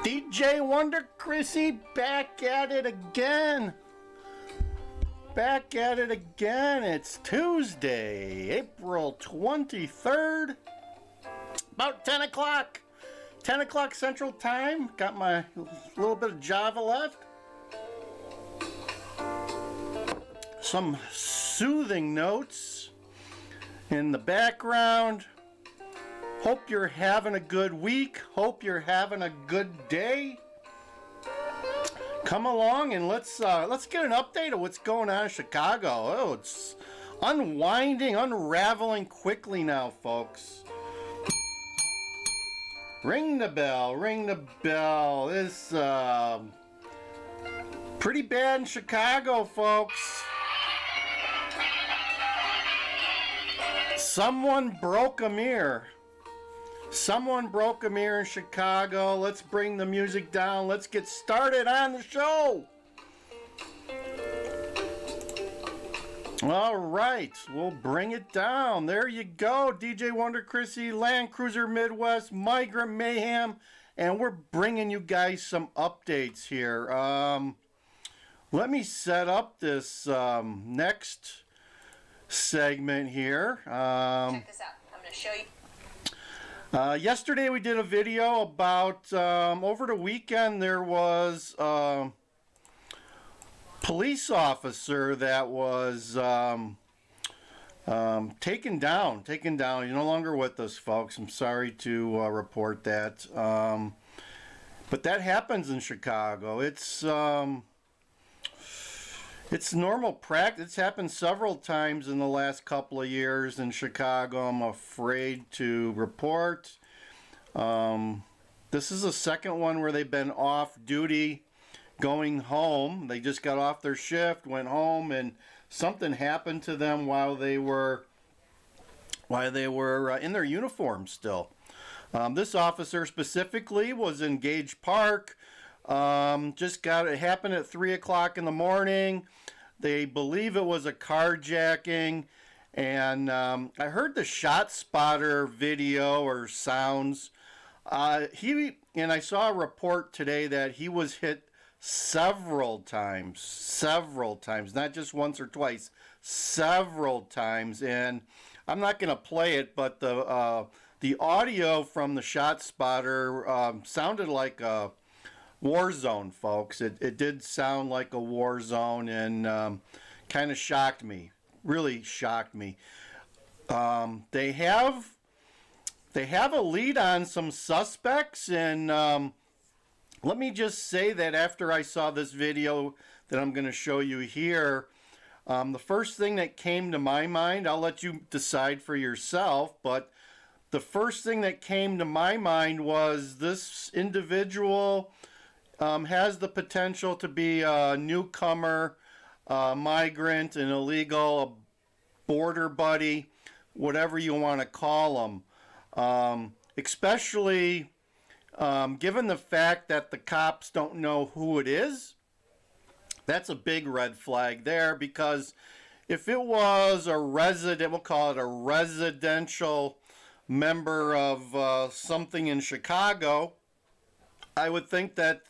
DJ Wonder Chrissy back at it again. Back at it again. It's Tuesday, April 23rd. About 10 o'clock. 10 o'clock Central Time. Got my little bit of Java left. Some soothing notes in the background. Hope you're having a good week. Hope you're having a good day. Come along and let's get an update of what's going on in Chicago. Oh, it's unraveling quickly now, folks. Ring the bell, ring the bell. It's pretty bad in Chicago, folks. Someone broke a mirror. Someone broke a mirror in Chicago. Let's bring the music down. Let's get started on the show. All right, we'll bring it down. There you go. DJ Wonder Chrissy, Land Cruiser Midwest, Migrant Mayhem, and we're bringing you guys some updates here. Let me set up this next segment here. Check this out. I'm going to show you. Yesterday we did a video about, over the weekend there was a police officer that was taken down. He's no longer with us, folks. I'm sorry to report that. But that happens in Chicago. It's normal practice. It's happened several times in the last couple of years in Chicago. I'm afraid to report. This is the second one where they've been off duty, going home. They just got off their shift, went home, and something happened to them while they were in their uniform still. This officer specifically was in Gage Park. It happened at 3 o'clock in the morning. They believe it was a carjacking, and I heard the shot spotter video or sounds. I saw a report today that he was hit several times, not just once or twice, several times. And I'm not going to play it, but the audio from the shot spotter sounded like a war zone, folks. It did sound like a war zone, and kind of shocked me. Really shocked me. They have a lead on some suspects, and let me just say that after I saw this video that I'm going to show you here, the first thing that came to my mind, I'll let you decide for yourself, but the first thing that came to my mind was this individual has the potential to be a newcomer, migrant, an illegal, a border buddy, whatever you want to call them. Especially given the fact that the cops don't know who it is. That's a big red flag there, because if it was a resident, we'll call it a residential member of something in Chicago, I would think that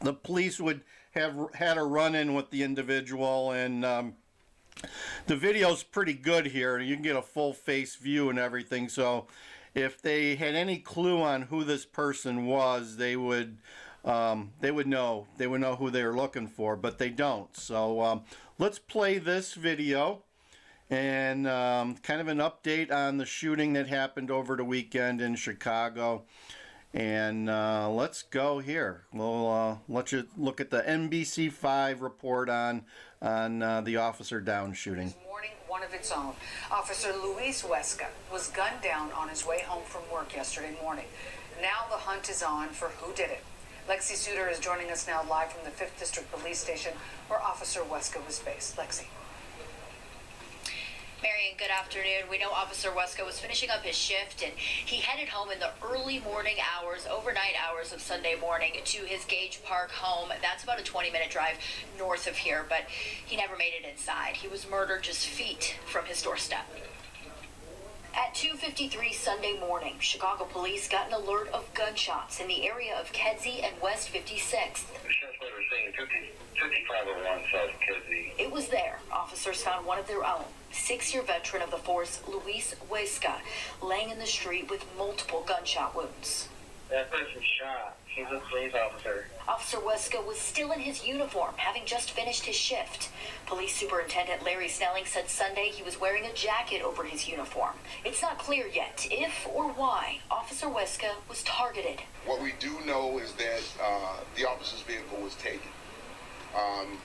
the police would have had a run-in with the individual, and the video's pretty good here. You can get a full face view and everything, so if they had any clue on who this person was, they would know who they were looking for, but they don't. So let's play this video and kind of an update on the shooting that happened over the weekend in Chicago. And let's go here. We'll let you look at the NBC5 report on the officer down shooting. This morning, one of its own. Officer Luis Huesca was gunned down on his way home from work yesterday morning. Now the hunt is on for who did it. Lexi Suter is joining us now live from the 5th District Police Station where Officer Huesca was based. Lexi. Marion, good afternoon. We know Officer Huesca was finishing up his shift, and he headed home in the early morning hours, overnight hours of Sunday morning to his Gage Park home. That's about a 20-minute drive north of here, but he never made it inside. He was murdered just feet from his doorstep. At 2:53 Sunday morning, Chicago police got an alert of gunshots in the area of Kedzie and West 56th. The shots later saying 5501 South Kedzie. It was there. Officers found one of their own, 6-year veteran of the force, Luis Huesca, laying in the street with multiple gunshot wounds. That person shot. He's a police officer. Officer Huesca was still in his uniform, having just finished his shift. Police Superintendent Larry Snelling said Sunday he was wearing a jacket over his uniform. It's not clear yet if or why Officer Huesca was targeted. What we do know is that the officer's vehicle was taken.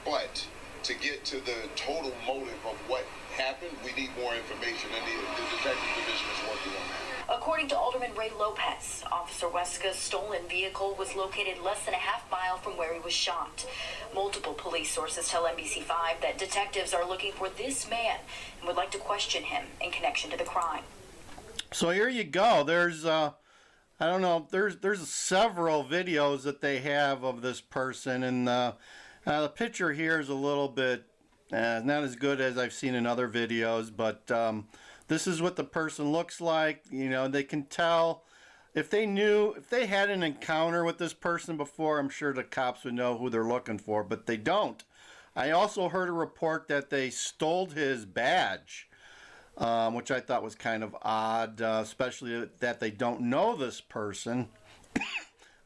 But to get to the total motive of what happened, we need more information, and the detective division is working on that. According to Alderman Ray Lopez, Officer Huesca's stolen vehicle was located less than a half mile from where he was shot. Multiple police sources tell NBC5 that detectives are looking for this man and would like to question him in connection to the crime. So here you go. There's I don't know. There's several videos that they have of this person, and the picture here is a little bit not as good as I've seen in other videos, but this is what the person looks like. You know, they can tell if they had an encounter with this person before, I'm sure the cops would know who they're looking for, but they don't. I also heard a report that they stole his badge, which I thought was kind of odd, especially that they don't know this person.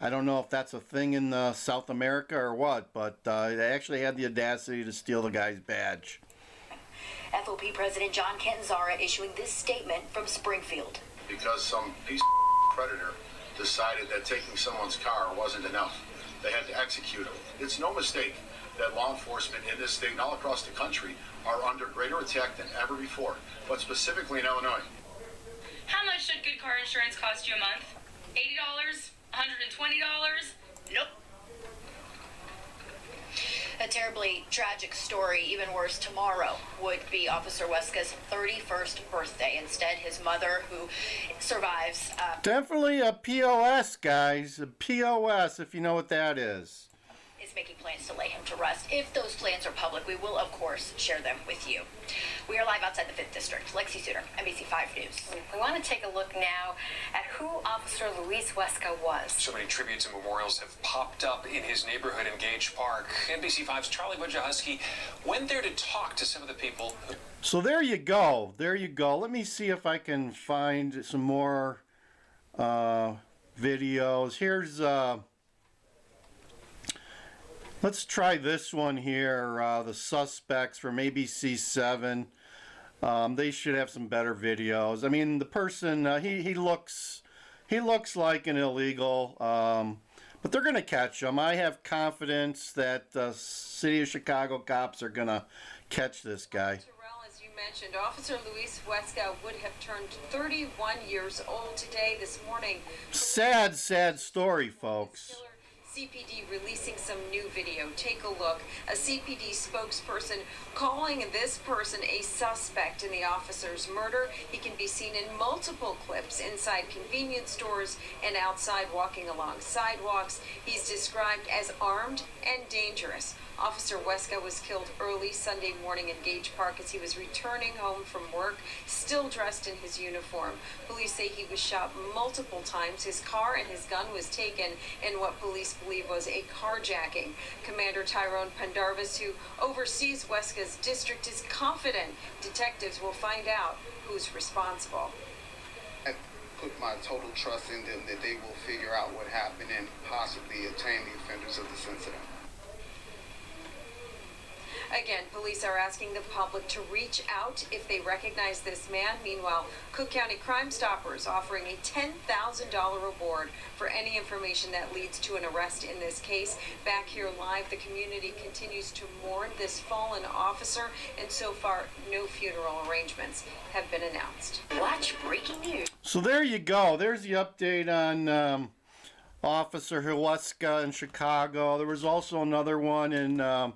I don't know if that's a thing in South America or what, but they actually had the audacity to steal the guy's badge. FOP President John Catanzara issuing this statement from Springfield. Because some piece of predator decided that taking someone's car wasn't enough. They had to execute him. It's no mistake that law enforcement in this state and all across the country are under greater attack than ever before, but specifically in Illinois. How much should good car insurance cost you a month? $80? $120? Nope. A terribly tragic story. Even worse, tomorrow would be Officer Huesca's 31st birthday. Instead, his mother, who survives... Definitely a POS, guys. A POS, if you know what that is. is making plans to lay him to rest. If those plans are public, we will, of course, share them with you. We are live outside the 5th District. Lexi Suter, NBC5 News. We want to take a look now at who Officer Luis Huesca was. So many tributes and memorials have popped up in his neighborhood in Gage Park. NBC5's Charlie Wojciechowski went there to talk to some of the people. So there you go. There you go. Let me see if I can find some more videos. Here's... let's try this one here, the suspects from ABC7. They should have some better videos. I mean, the person, he looks like an illegal, but they're going to catch him. I have confidence that the City of Chicago cops are going to catch this guy. As you mentioned, Officer Luis Huesca would have turned 31 years old today, this morning. Sad, sad story, folks. CPD releasing some new video. Take a look. A CPD spokesperson calling this person a suspect in the officer's murder. He can be seen in multiple clips inside convenience stores and outside walking along sidewalks. He's described as armed and dangerous. Officer Huesca was killed early Sunday morning in Gage Park as he was returning home from work, still dressed in his uniform. Police say he was shot multiple times. His car and his gun was taken in what police believe was a carjacking. Commander Tyrone Pendarvis, who oversees Huesca's district, is confident detectives will find out who's responsible. I put my total trust in them that they will figure out what happened and possibly obtain the offenders of this incident. Again, police are asking the public to reach out if they recognize this man. Meanwhile, Cook County Crime Stoppers offering a $10,000 reward for any information that leads to an arrest in this case. Back here live, the community continues to mourn this fallen officer, and so far, no funeral arrangements have been announced. Watch breaking news. So there you go. There's the update on Officer Huesca in Chicago. There was also another one in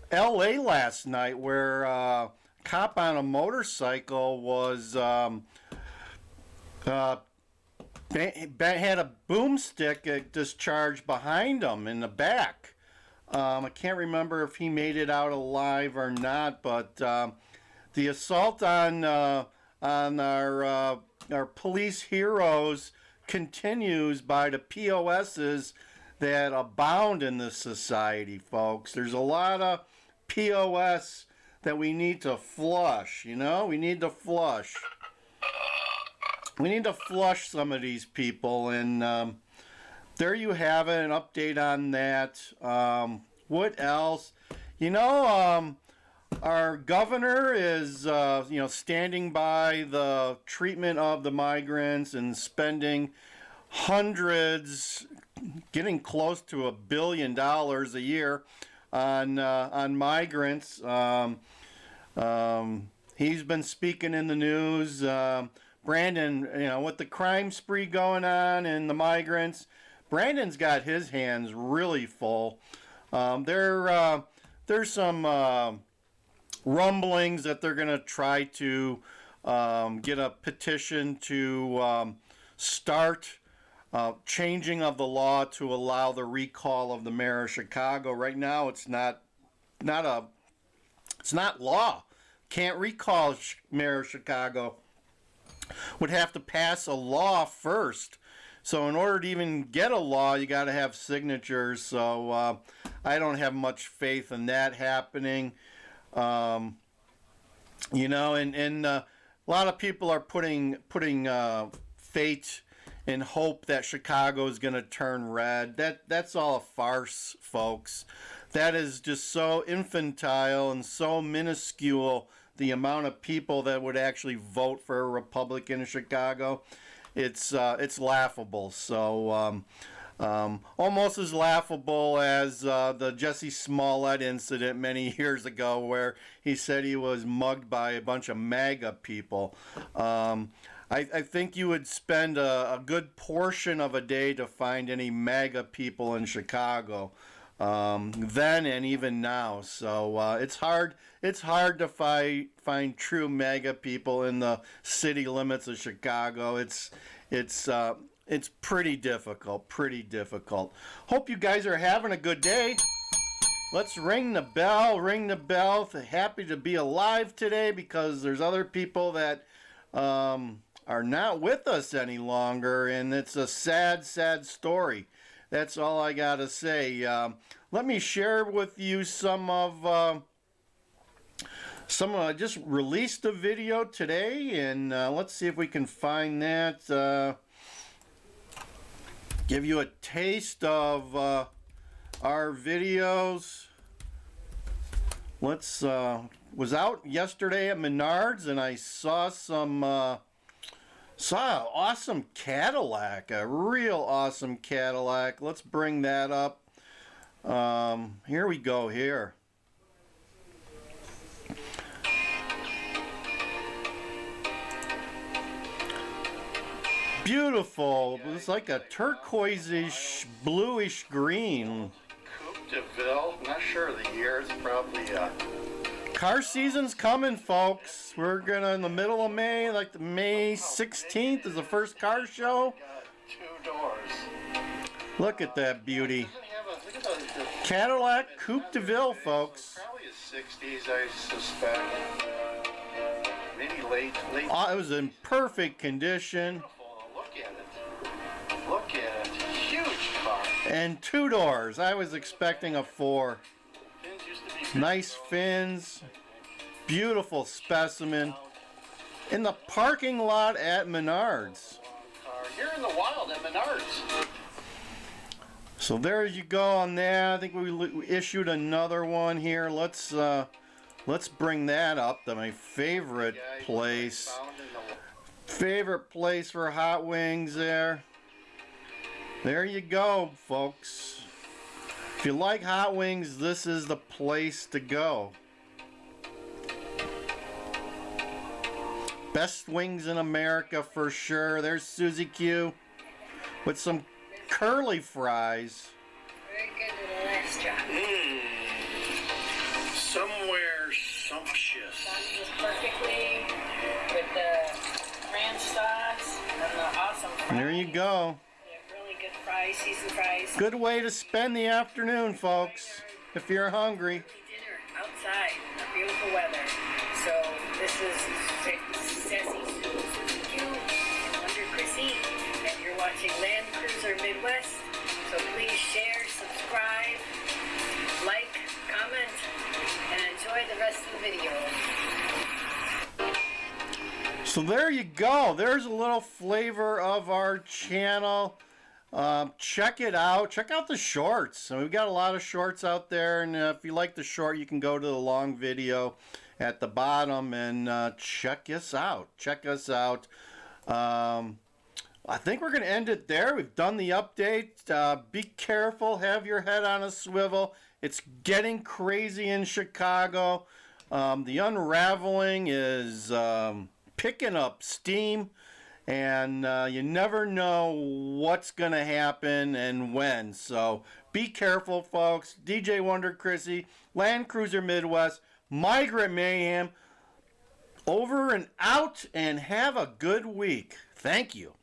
L.A. last night where a cop on a motorcycle was had a boomstick discharged behind him in the back. I can't remember if he made it out alive or not, but the assault on on our police heroes continues by the POSs that abound in this society, folks. There's a lot of POS that we need to flush, you know? We need to flush. We need to flush some of these people, and there you have it, an update on that. What else? You know, our governor is, you know, standing by the treatment of the migrants and spending hundreds, getting close to $1 billion a year on migrants. He's been speaking in the news. Brandon, you know, with the crime spree going on and the migrants, Brandon's got his hands really full. There's some rumblings that they're going to try to get a petition to start changing of the law to allow the recall of the mayor of Chicago. Right now, it's not law. Can't recall mayor of Chicago. Would have to pass a law first. So in order to even get a law, you got to have signatures. So I don't have much faith in that happening. You know, and a lot of people are putting fate and hope that Chicago is going to turn red. That's all a farce, folks. That is just so infantile and so minuscule, the amount of people that would actually vote for a Republican in Chicago. It's laughable. So almost as laughable as the Jussie Smollett incident many years ago, where he said he was mugged by a bunch of MAGA people. I think you would spend a good portion of a day to find any MAGA people in Chicago, then and even now. So it's hard to find true MAGA people in the city limits of Chicago. It's pretty difficult. Hope you guys are having a good day. Let's ring the bell. Happy to be alive today, because there's other people that are not with us any longer, and it's a sad story. That's all I gotta say. Let me share with you some of just released a video today, and let's see if we can find that. Give you a taste of our videos. Was out yesterday at Menards, and I saw an awesome Cadillac, a real awesome Cadillac. Let's bring that up. Here we go here. Beautiful. It's like a turquoise-ish, bluish green. Coupe de Ville. I'm not sure of the year. It's probably car season's coming, folks. We're gonna, in the middle of May, like the May 16th is the first car show. Two doors. Look at that beauty. Cadillac Coupe de Ville, folks. Probably a 60s, I suspect. Maybe late. Oh, it was in perfect condition. Look at it. Huge car. And 2 doors. I was expecting a 4. Nice fins. Beautiful specimen. In the parking lot at Menards. Here in the wild at Menards. So there you go on that. I think we issued another one here. Let's bring that up to my favorite place. Favorite place for hot wings there. There you go, folks. If you like hot wings, this is the place to go. Best wings in America for sure. There's Susie Q with some curly fries. Very good little last job. Somewhere sumptuous. Done just perfectly with the ranch sauce and the awesome fries. There you go. Really good fries, seasoned fries. Good way to spend the afternoon, folks, if you're hungry. Dinner outside, beautiful weather. So this is Sassy the video. So there you go. There's a little flavor of our channel. Check it out. Check out the shorts. So we've got a lot of shorts out there, and if you like the short, you can go to the long video at the bottom and check us out. Check us out. I think we're going to end it there. We've done the update. Be careful. Have your head on a swivel. It's getting crazy in Chicago. The unraveling is picking up steam, and you never know what's going to happen and when. So be careful, folks. DJ Wonder Chrissy, Land Cruiser Midwest, Migrant Mayhem, over and out, and have a good week. Thank you.